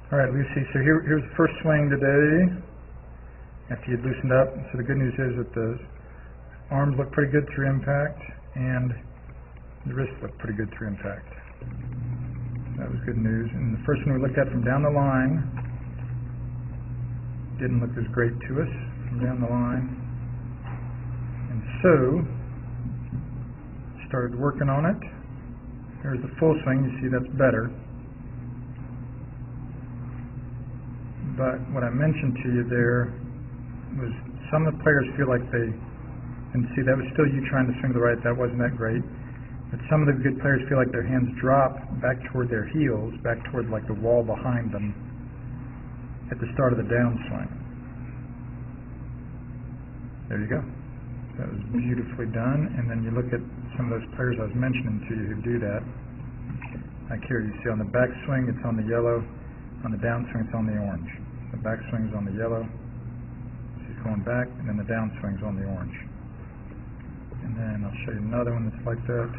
All right, Lucy, so here's the first swing today after you'd loosened up. So the good news is that the arms look pretty good through impact and the wrists look pretty good through impact. That was good news. And the first one we looked at from down the line didn't look as great to us from down the line. And so started working on it. Here's the full swing. You see that's better. But what I mentioned to you there was some of the players feel like they, and see that was still you trying to swing to the right, that wasn't that great. But some of the good players feel like their hands drop back toward their heels, back toward like the wall behind them at the start of the downswing. There you go. That was beautifully done. And then you look at some of those players I was mentioning to you who do that. Like here, you see on the backswing it's on the yellow, on the downswing it's on the orange. The backswing is on the yellow, she's going back, and then the downswing is on the orange. And then I'll show you another one that's like that.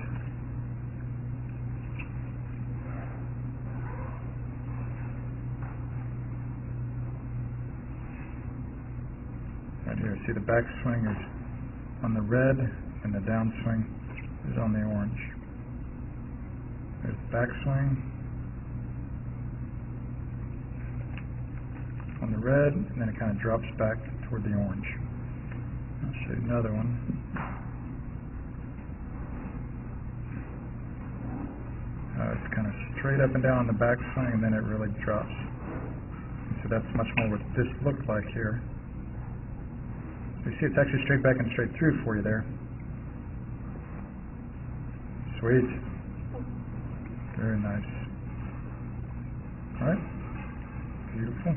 Right here, see the backswing is on the red, and the downswing is on the orange. There's the backswing on the red, and then it kind of drops back toward the orange. I'll show you another one. It's kind of straight up and down on the backswing, and then it really drops. So that's much more what this looked like here. So you see it's actually straight back and straight through for you there. Sweet. Very nice. All right. Beautiful.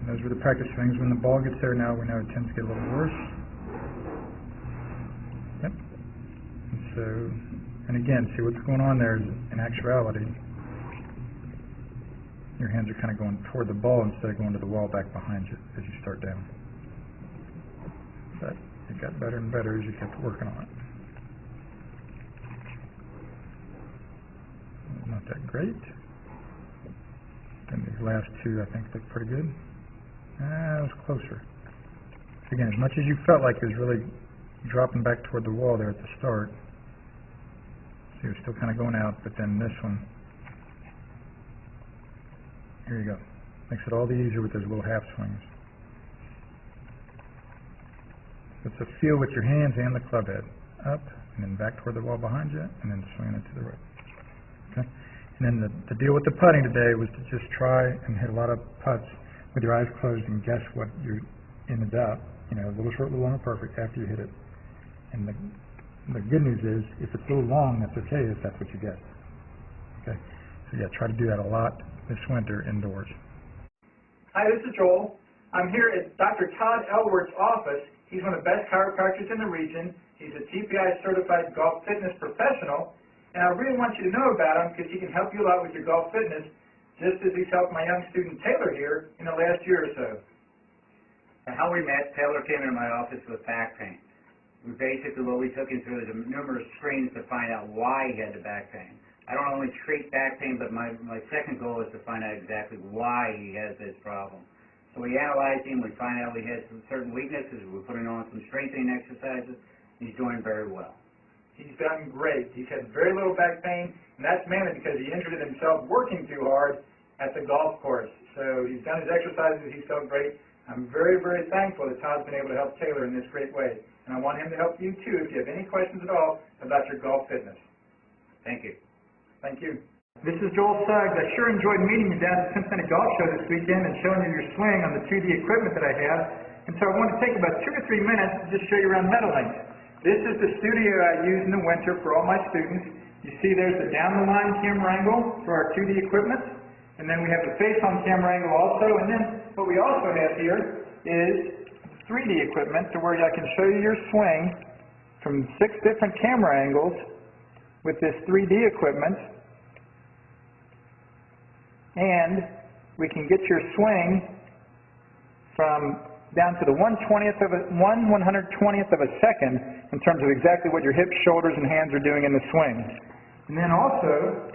And those were the practice swings. When the ball gets there now, we know it tends to get a little worse. Yep. And so, and again, see what's going on there is, in actuality, your hands are kind of going toward the ball instead of going to the wall back behind you as you start down. But it got better and better as you kept working on it. Not that great. And these last two, I think, look pretty good. That was closer. Again, as much as you felt like it was really dropping back toward the wall there at the start, so you're still kind of going out, but then this one, here you go. Makes it all the easier with those little half swings. So it's a feel with your hands and the club head. Up, and then back toward the wall behind you, and then swinging it to the right. Okay? And then the deal with the putting today was to just try and hit a lot of putts with your eyes closed and guess what you ended up. You know, a little short, a little long, or perfect after you hit it. And the good news is, if it's a little long, that's okay if that's what you get. Okay? So yeah, try to do that a lot this winter indoors. Hi, this is Joel. I'm here at Dr. Todd Elworth's office. He's one of the best chiropractors in the region. He's a TPI certified golf fitness professional. And I really want you to know about him because he can help you a lot with your golf fitness, just as he's helped my young student Taylor here in the last year or so. How we met, Taylor came into my office with back pain. What we took him through is numerous screens to find out why he had the back pain. I don't only treat back pain, but my second goal is to find out exactly why he has this problem. So we analyzed him, we find out he had some certain weaknesses, we're putting on some strengthening exercises, and he's doing very well. He's done great. He's had very little back pain, and that's mainly because he injured himself working too hard at the golf course. So he's done his exercises, he's felt great. I'm very, very thankful that Todd's been able to help Taylor in this great way. And I want him to help you too if you have any questions at all about your golf fitness. Thank you. Thank you. This is Joel Suggs. I sure enjoyed meeting you down at the Cincinnati Golf Show this weekend and showing you your swing on the 2D equipment that I have. And so I want to take about 2 or 3 minutes to just show you around Meadowlands. This is the studio I use in the winter for all my students. You see there's the down-the-line camera angle for our 2D equipment. And then we have the face-on camera angle also. And then what we also have here is 3D equipment to where I can show you your swing from 6 different camera angles with this 3D equipment. And we can get your swing from down to the 1/120th of a second in terms of exactly what your hips, shoulders, and hands are doing in the swing. And then also,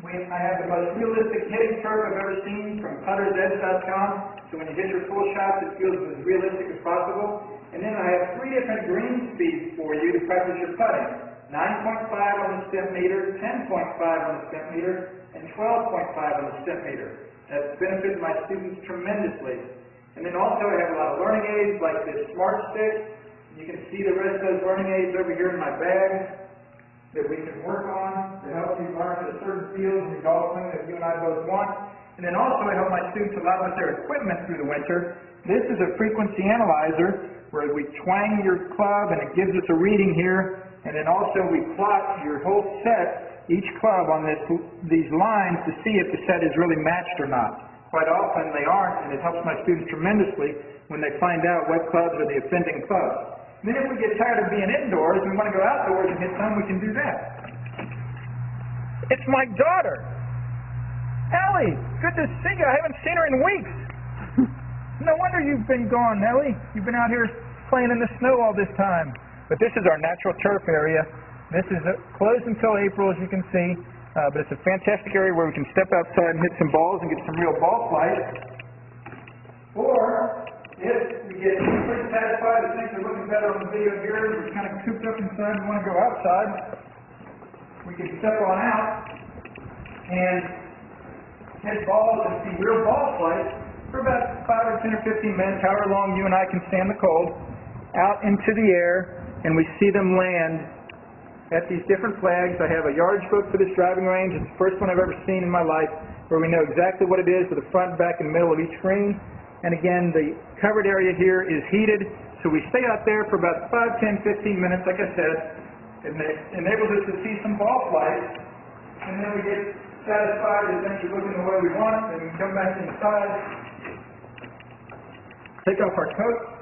I have the most realistic hitting curve I've ever seen from puttersedge.com. So when you hit your full shot, it feels as realistic as possible. And then I have 3 different green speeds for you to practice your putting. 9.5 on the step meter, 10.5 on the step meter, and 12.5 on the step meter. That's benefited my students tremendously. And then also I have a lot of learning aids like this Smart Stick. You can see the rest of those learning aids over here in my bag that we can work on to help you learn at a certain field in your golf swing that you and I both want. And then also I help my students a lot with their equipment through the winter. This is a frequency analyzer where we twang your club and it gives us a reading here. And then also we plot your whole set, each club on these lines to see if the set is really matched or not. Quite often they aren't, and it helps my students tremendously when they find out what clubs are the offending clubs. Then if we get tired of being indoors and we want to go outdoors and hit some, we can do that. It's my daughter. Ellie, good to see you. I haven't seen her in weeks. No wonder you've been gone, Ellie. You've been out here playing in the snow all this time. But this is our natural turf area. This is closed until April, as you can see. But it's a fantastic area where we can step outside and hit some balls and get some real ball flight. Or, if we get pretty satisfied and things are looking better on the video here, we're kind of cooped up inside and want to go outside, we can step on out and hit balls and see real ball flight for about 5 or 10 or 15 minutes, however long you and I can stand the cold, out into the air, and we see them land at these different flags. I have a yardage book for this driving range. It's the first one I've ever seen in my life where we know exactly what it is with the front, back, and middle of each green. And again, the covered area here is heated, so we stay out there for about 5, 10, 15 minutes, like I said. It enables us to see some ball flight, and then we get satisfied that things are looking the way we want, and we come back inside, take off our coat,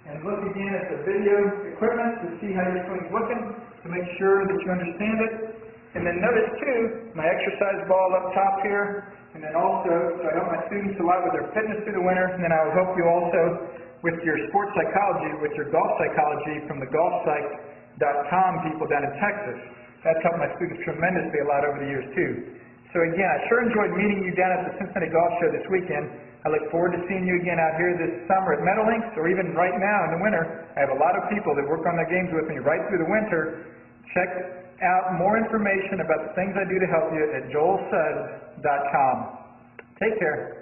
and look again at the video equipment to see how your swing's looking, to make sure that you understand it. And then notice too, my exercise ball up top here, and then also, so I help my students a lot with their fitness through the winter, and then I will help you also with your sports psychology, with your golf psychology from the golfpsych.com people down in Texas. That's helped my students tremendously a lot over the years too. So again, I sure enjoyed meeting you down at the Cincinnati Golf Show this weekend. I look forward to seeing you again out here this summer at Meadowlinks, or even right now in the winter. I have a lot of people that work on their games with me right through the winter. Check out more information about the things I do to help you at joelsuggs.com. Take care.